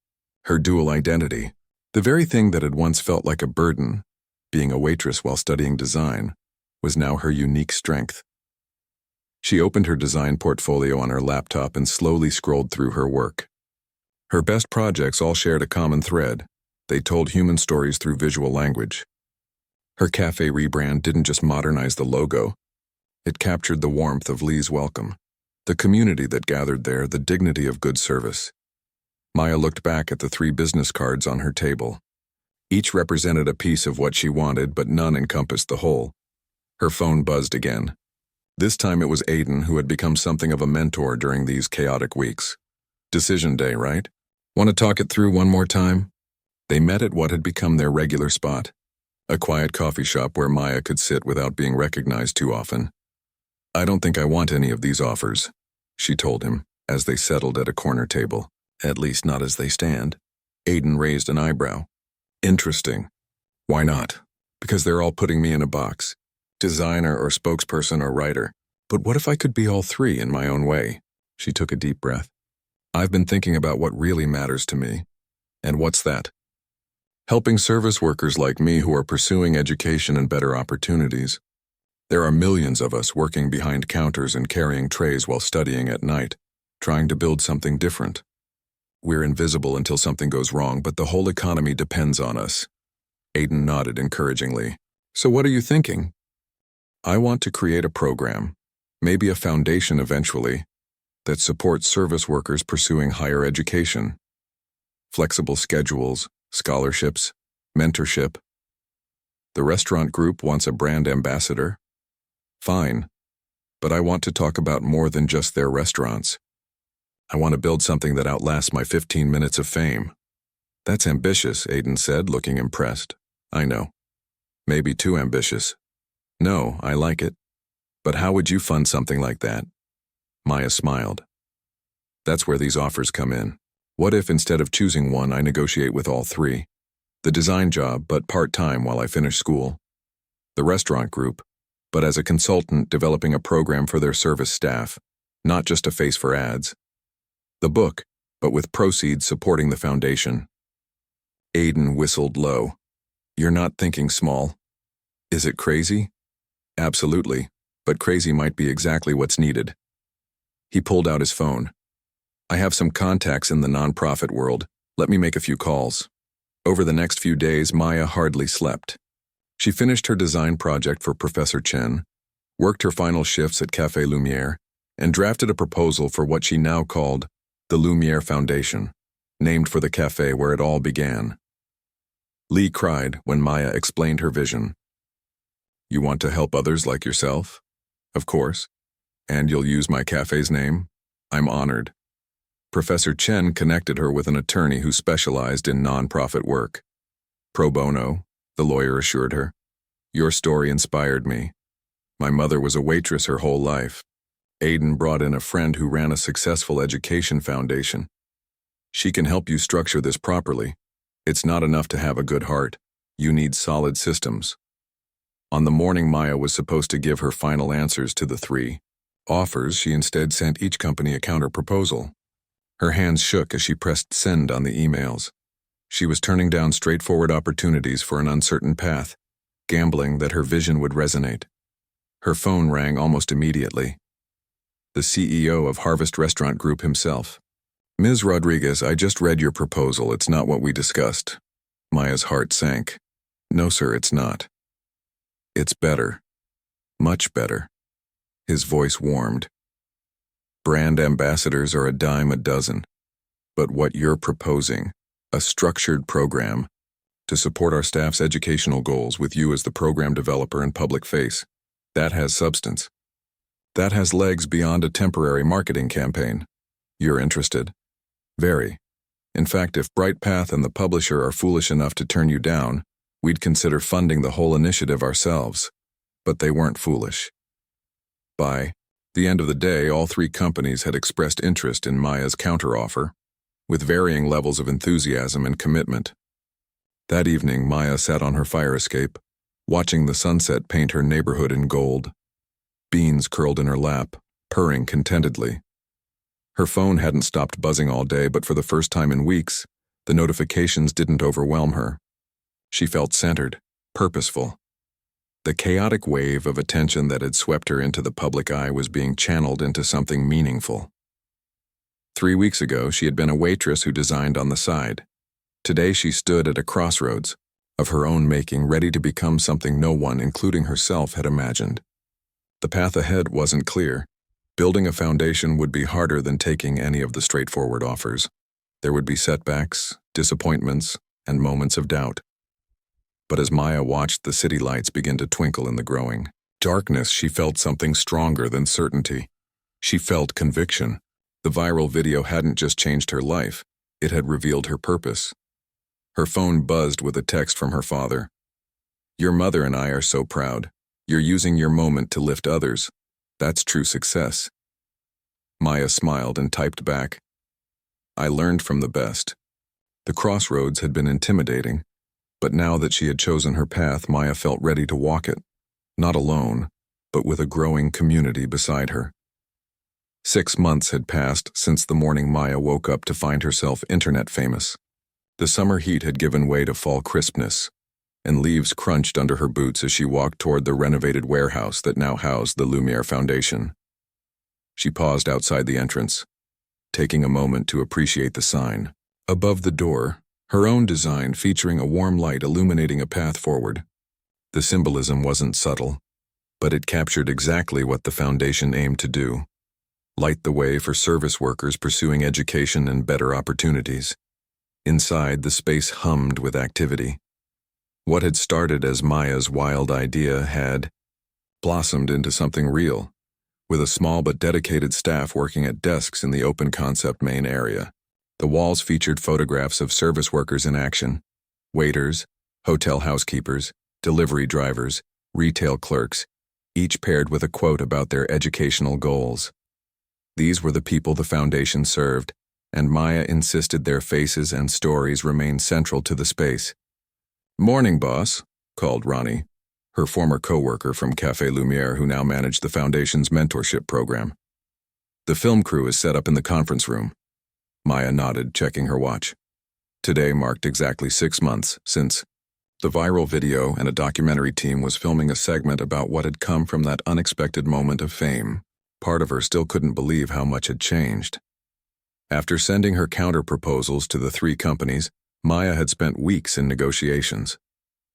[SPEAKER 1] Her dual identity, the very thing that had once felt like a burden, being a waitress while studying design, was now her unique strength. She opened her design portfolio on her laptop and slowly scrolled through her work. Her best projects all shared a common thread. They told human stories through visual language. Her cafe rebrand didn't just modernize the logo. It captured the warmth of Lee's welcome, the community that gathered there, the dignity of good service. Maya looked back at the 3 business cards on her table. Each represented a piece of what she wanted, but none encompassed the whole. Her phone buzzed again. This time it was Aiden, who had become something of a mentor during these chaotic weeks. "Decision day, right? Want to talk it through one more time?" They met at what had become their regular spot, a quiet coffee shop where Maya could sit without being recognized too often. "I don't think I want any of these offers," she told him, as they settled at a corner table. "At least not as they stand." Aiden raised an eyebrow. Interesting. Why not? Because they're all putting me in a box. Designer or spokesperson or writer. But what if I could be all three in my own way? She took a deep breath. I've been thinking about what really matters to me. And what's that? Helping service workers like me who are pursuing education and better opportunities. There are millions of us working behind counters and carrying trays while studying at night, trying to build something different. We're invisible until something goes wrong, but the whole economy depends on us. Aiden nodded encouragingly. So what are you thinking? I want to create a program, maybe a foundation eventually, that supports service workers pursuing higher education. Flexible schedules, scholarships, mentorship. The restaurant group wants a brand ambassador. Fine, but I want to talk about more than just their restaurants. I want to build something that outlasts my 15 minutes of fame. That's ambitious, Aiden said, looking impressed. I know. Maybe too ambitious. No, I like it. But how would you fund something like that? Maya smiled. That's where these offers come in. What if instead of choosing one, I negotiate with all three? The design job, but part-time while I finish school. The restaurant group, but as a consultant developing a program for their service staff, not just a face for ads. The book, but with proceeds supporting the foundation. Aiden whistled low. You're not thinking small. Is it crazy? Absolutely, but crazy might be exactly what's needed. He pulled out his phone. I have some contacts in the nonprofit world. Let me make a few calls. Over the next few days, Maya hardly slept. She finished her design project for Professor Chen, worked her final shifts at Café Lumière, and drafted a proposal for what she now called the Lumière Foundation, named for the cafe where it all began. Lee cried when Maya explained her vision. You want to help others like yourself? Of course. And you'll use my cafe's name? I'm honored. Professor Chen connected her with an attorney who specialized in nonprofit work. Pro bono, the lawyer assured her. Your story inspired me. My mother was a waitress her whole life. Aiden brought in a friend who ran a successful education foundation. She can help you structure this properly. It's not enough to have a good heart. You need solid systems. On the morning Maya was supposed to give her final answers to the three offers, she instead sent each company a counter-proposal. Her hands shook as she pressed send on the emails. She was turning down straightforward opportunities for an uncertain path, gambling that her vision would resonate. Her phone rang almost immediately. The CEO of Harvest Restaurant Group himself. Ms. Rodriguez, I just read your proposal. It's not what we discussed. Maya's heart sank. No, sir, it's not. It's better. Much better. His voice warmed. Brand ambassadors are a dime a dozen. But what you're proposing, a structured program to support our staff's educational goals with you as the program developer and public face, that has substance. That has legs beyond a temporary marketing campaign. You're interested? Very. In fact, if Brightpath and the publisher are foolish enough to turn you down, we'd consider funding the whole initiative ourselves. But they weren't foolish. By the end of the day, all three companies had expressed interest in Maya's counteroffer, with varying levels of enthusiasm and commitment. That evening, Maya sat on her fire escape, watching the sunset paint her neighborhood in gold. Beans curled in her lap, purring contentedly. Her phone hadn't stopped buzzing all day, but for the first time in weeks, the notifications didn't overwhelm her. She felt centered, purposeful. The chaotic wave of attention that had swept her into the public eye was being channeled into something meaningful. 3 weeks ago, she had been a waitress who designed on the side. Today, she stood at a crossroads, of her own making, ready to become something no one, including herself, had imagined. The path ahead wasn't clear. Building a foundation would be harder than taking any of the straightforward offers. There would be setbacks, disappointments, and moments of doubt. But as Maya watched the city lights begin to twinkle in the growing darkness, she felt something stronger than certainty. She felt conviction. The viral video hadn't just changed her life, it had revealed her purpose. Her phone buzzed with a text from her father. Your mother and I are so proud. You're using your moment to lift others. That's true success. Maya smiled and typed back. I learned from the best. The crossroads had been intimidating, But now that she had chosen her path, Maya felt ready to walk it. Not alone, but with a growing community beside her. 6 months had passed since the morning Maya woke up to find herself internet famous. The summer heat had given way to fall crispness, and leaves crunched under her boots as she walked toward the renovated warehouse that now housed the Lumiere Foundation. She paused outside the entrance, taking a moment to appreciate the sign. Above the door, her own design featuring a warm light illuminating a path forward. The symbolism wasn't subtle, but it captured exactly what the foundation aimed to do: light the way for service workers pursuing education and better opportunities. Inside, the space hummed with activity. What had started as Maya's wild idea had blossomed into something real, with a small but dedicated staff working at desks in the open concept main area. The walls featured photographs of service workers in action: waiters, hotel housekeepers, delivery drivers, retail clerks, each paired with a quote about their educational goals. These were the people the foundation served, and Maya insisted their faces and stories remained central to the space. "Morning, boss," called Ronnie, her former co-worker from Café Lumiere who now managed the foundation's mentorship program. "The film crew is set up in the conference room." Maya nodded, checking her watch. Today marked exactly 6 months since the viral video, and a documentary team was filming a segment about what had come from that unexpected moment of fame. Part of her still couldn't believe how much had changed. After sending her counter-proposals to the 3 companies, Maya had spent weeks in negotiations.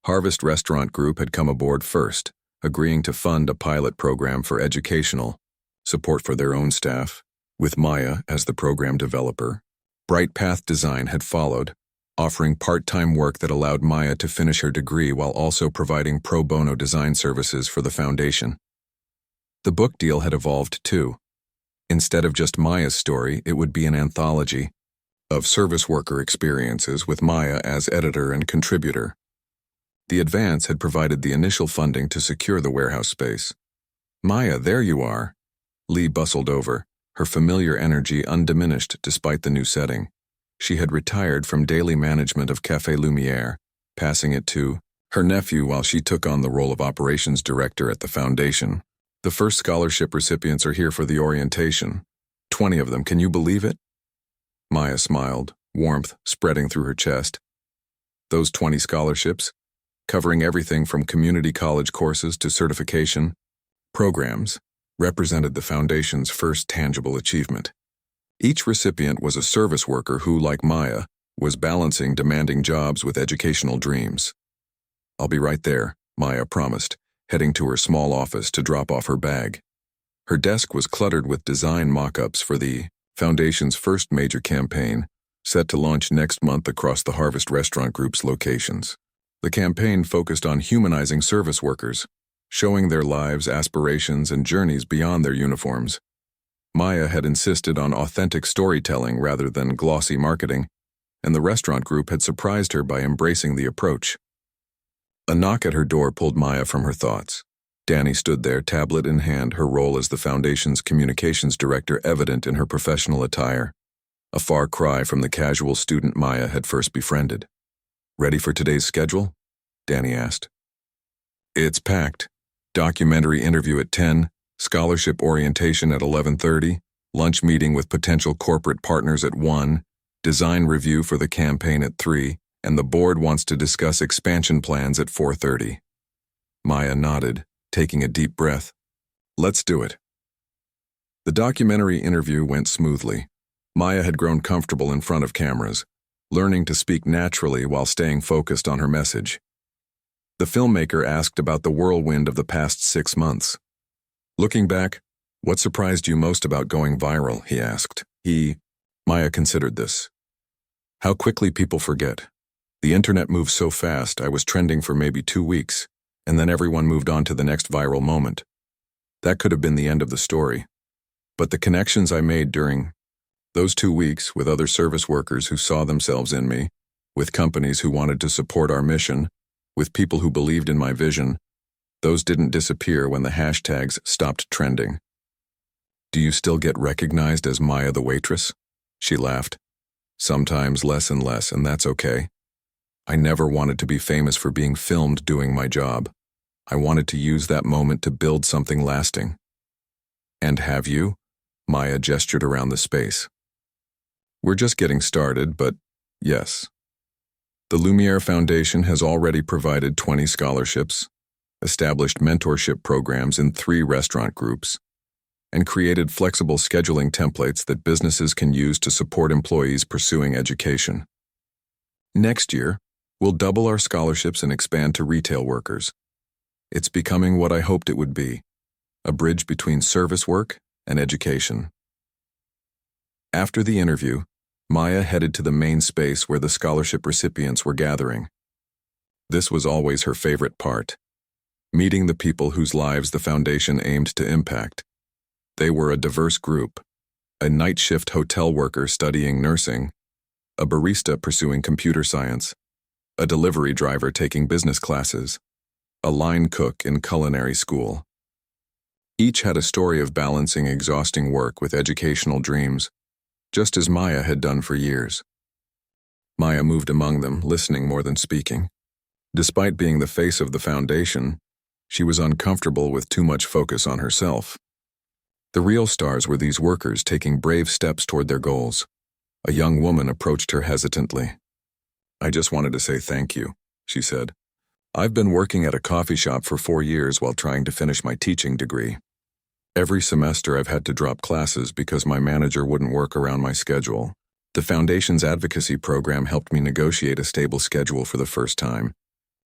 [SPEAKER 1] Harvest Restaurant Group had come aboard first, agreeing to fund a pilot program for educational support for their own staff, with Maya as the program developer. Bright Path Design had followed, offering part-time work that allowed Maya to finish her degree while also providing pro bono design services for the foundation. The book deal had evolved too. Instead of just Maya's story, it would be an anthology of service worker experiences with Maya as editor and contributor. The advance had provided the initial funding to secure the warehouse space. "Maya, there you are." Lee bustled over, her familiar energy undiminished despite the new setting. She had retired from daily management of Café Lumiere, passing it to her nephew while she took on the role of operations director at the foundation. "The first scholarship recipients are here for the orientation. 20 of them, can you believe it?" Maya smiled, warmth spreading through her chest. Those 20 scholarships, covering everything from community college courses to certification programs, represented the foundation's first tangible achievement. Each recipient was a service worker who, like Maya, was balancing demanding jobs with educational dreams. "I'll be right there," Maya promised, heading to her small office to drop off her bag. Her desk was cluttered with design mock-ups for the foundation's first major campaign, set to launch next month across the Harvest Restaurant Group's locations. The campaign focused on humanizing service workers, showing their lives, aspirations, and journeys beyond their uniforms. Maya had insisted on authentic storytelling rather than glossy marketing, and the restaurant group had surprised her by embracing the approach. A knock at her door pulled Maya from her thoughts. Danny stood there, tablet in hand, her role as the foundation's communications director evident in her professional attire, a far cry from the casual student Maya had first befriended. "Ready for today's schedule?" Danny asked. "It's packed. Documentary interview at 10, scholarship orientation at 11:30, lunch meeting with potential corporate partners at 1, design review for the campaign at 3, and the board wants to discuss expansion plans at 4:30. Maya nodded, taking a deep breath. "Let's do it." The documentary interview went smoothly. Maya had grown comfortable in front of cameras, learning to speak naturally while staying focused on her message. The filmmaker asked about the whirlwind of the past 6 months. "Looking back, what surprised you most about going viral?" he asked. Maya considered this. "How quickly people forget. The internet moves so fast, I was trending for maybe 2 weeks, and then everyone moved on to the next viral moment. That could have been the end of the story. But the connections I made during those 2 weeks with other service workers who saw themselves in me, with companies who wanted to support our mission, with people who believed in my vision, those didn't disappear when the hashtags stopped trending." "Do you still get recognized as Maya the waitress?" She laughed. "Sometimes less and less, and that's okay. I never wanted to be famous for being filmed doing my job. I wanted to use that moment to build something lasting. And have you? Maya gestured around the space. We're just getting started, but yes. The Lumiere Foundation has already provided 20 scholarships, established mentorship programs in 3 restaurant groups, and created flexible scheduling templates that businesses can use to support employees pursuing education. Next year, we'll double our scholarships and expand to retail workers. It's becoming what I hoped it would be, a bridge between service work and education. After the interview, Maya headed to the main space where the scholarship recipients were gathering. This was always her favorite part, meeting the people whose lives the foundation aimed to impact. They were a diverse group, a night shift hotel worker studying nursing, a barista pursuing computer science, a delivery driver taking business classes, a line cook in culinary school. Each had a story of balancing exhausting work with educational dreams, just as Maya had done for years. Maya moved among them, listening more than speaking. Despite being the face of the foundation, she was uncomfortable with too much focus on herself. The real stars were these workers taking brave steps toward their goals. A young woman approached her hesitantly. I just wanted to say thank you, she said. I've been working at a coffee shop for 4 years while trying to finish my teaching degree. Every semester I've had to drop classes because my manager wouldn't work around my schedule. The Foundation's advocacy program helped me negotiate a stable schedule for the first time,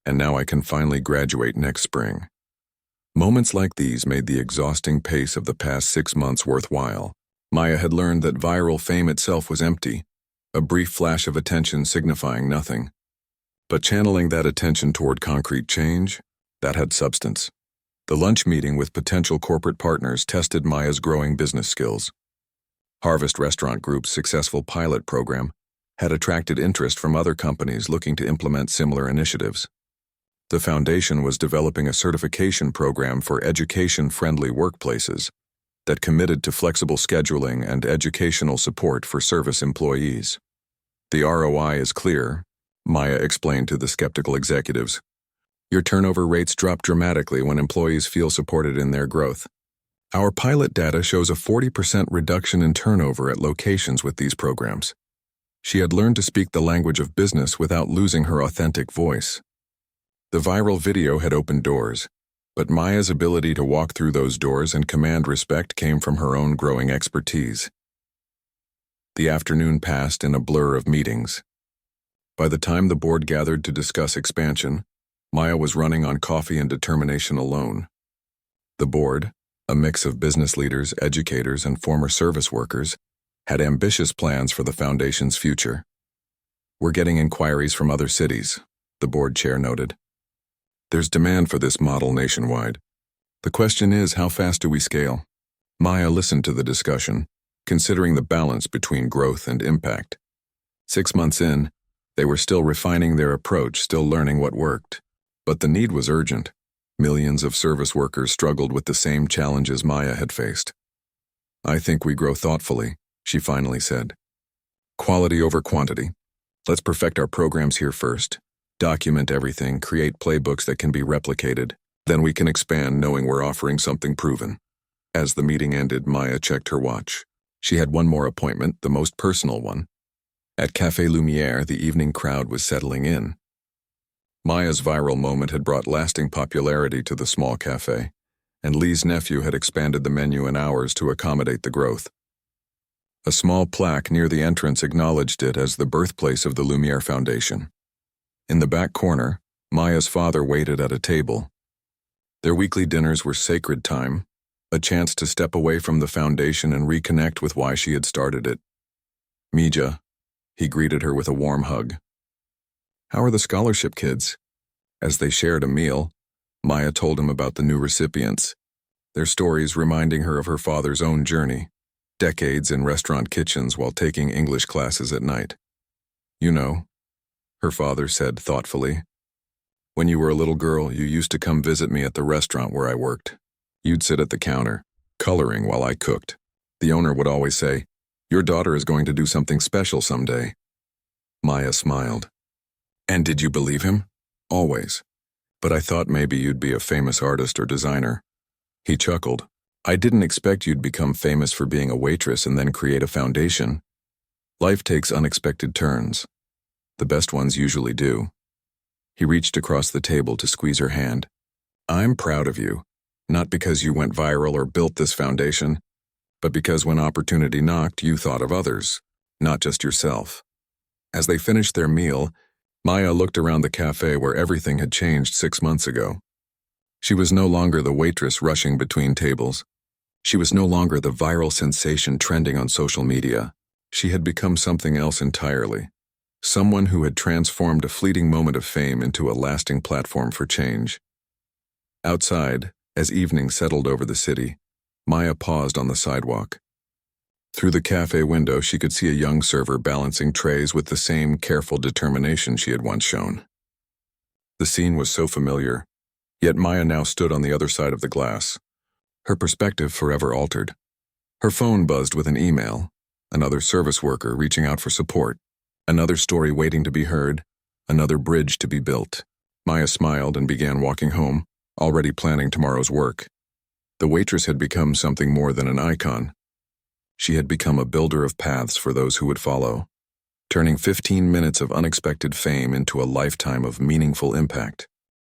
[SPEAKER 1] and now I can finally graduate next spring. Moments like these made the exhausting pace of the past 6 months worthwhile. Maya had learned that viral fame itself was empty, a brief flash of attention signifying nothing. But channeling that attention toward concrete change, that had substance. The lunch meeting with potential corporate partners tested Maya's growing business skills. Harvest Restaurant Group's successful pilot program had attracted interest from other companies looking to implement similar initiatives. The foundation was developing a certification program for education-friendly workplaces that committed to flexible scheduling and educational support for service employees. The ROI is clear, Maya explained to the skeptical executives. Your turnover rates drop dramatically when employees feel supported in their growth. Our pilot data shows a 40% reduction in turnover at locations with these programs. She had learned to speak the language of business without losing her authentic voice. The viral video had opened doors, but Maya's ability to walk through those doors and command respect came from her own growing expertise. The afternoon passed in a blur of meetings. By the time the board gathered to discuss expansion, Maya was running on coffee and determination alone. The board, a mix of business leaders, educators, and former service workers, had ambitious plans for the foundation's future. We're getting inquiries from other cities, the board chair noted. There's demand for this model nationwide. The question is, how fast do we scale? Maya listened to the discussion, considering the balance between growth and impact. 6 months in, they were still refining their approach, still learning what worked. But the need was urgent. Millions of service workers struggled with the same challenges Maya had faced. I think we grow thoughtfully, she finally said. Quality over quantity. Let's perfect our programs here first. Document everything, create playbooks that can be replicated. Then we can expand knowing we're offering something proven. As the meeting ended, Maya checked her watch. She had one more appointment, the most personal one. At Café Lumière, the evening crowd was settling in. Maya's viral moment had brought lasting popularity to the small cafe, and Lee's nephew had expanded the menu and hours to accommodate the growth. A small plaque near the entrance acknowledged it as the birthplace of the Lumiere Foundation. In the back corner, Maya's father waited at a table. Their weekly dinners were sacred time, a chance to step away from the foundation and reconnect with why she had started it. Mija, he greeted her with a warm hug. How are the scholarship kids? As they shared a meal, Maya told him about the new recipients, their stories reminding her of her father's own journey, decades in restaurant kitchens while taking English classes at night. You know, her father said thoughtfully, when you were a little girl, you used to come visit me at the restaurant where I worked. You'd sit at the counter, coloring while I cooked. The owner would always say, your daughter is going to do something special someday. Maya smiled. And did you believe him? Always. But I thought maybe you'd be a famous artist or designer. He chuckled. I didn't expect you'd become famous for being a waitress and then create a foundation. Life takes unexpected turns. The best ones usually do. He reached across the table to squeeze her hand. I'm proud of you, not because you went viral or built this foundation, but because when opportunity knocked, you thought of others, not just yourself. As they finished their meal, Maya looked around the cafe where everything had changed 6 months ago. She was no longer the waitress rushing between tables. She was no longer the viral sensation trending on social media. She had become something else entirely. Someone who had transformed a fleeting moment of fame into a lasting platform for change. Outside, as evening settled over the city, Maya paused on the sidewalk. Through the cafe window, she could see a young server balancing trays with the same careful determination she had once shown. The scene was so familiar, yet Maya now stood on the other side of the glass. Her perspective forever altered. Her phone buzzed with an email, another service worker reaching out for support, another story waiting to be heard, another bridge to be built. Maya smiled and began walking home, already planning tomorrow's work. The waitress had become something more than an icon. She had become a builder of paths for those who would follow, turning 15 minutes of unexpected fame into a lifetime of meaningful impact.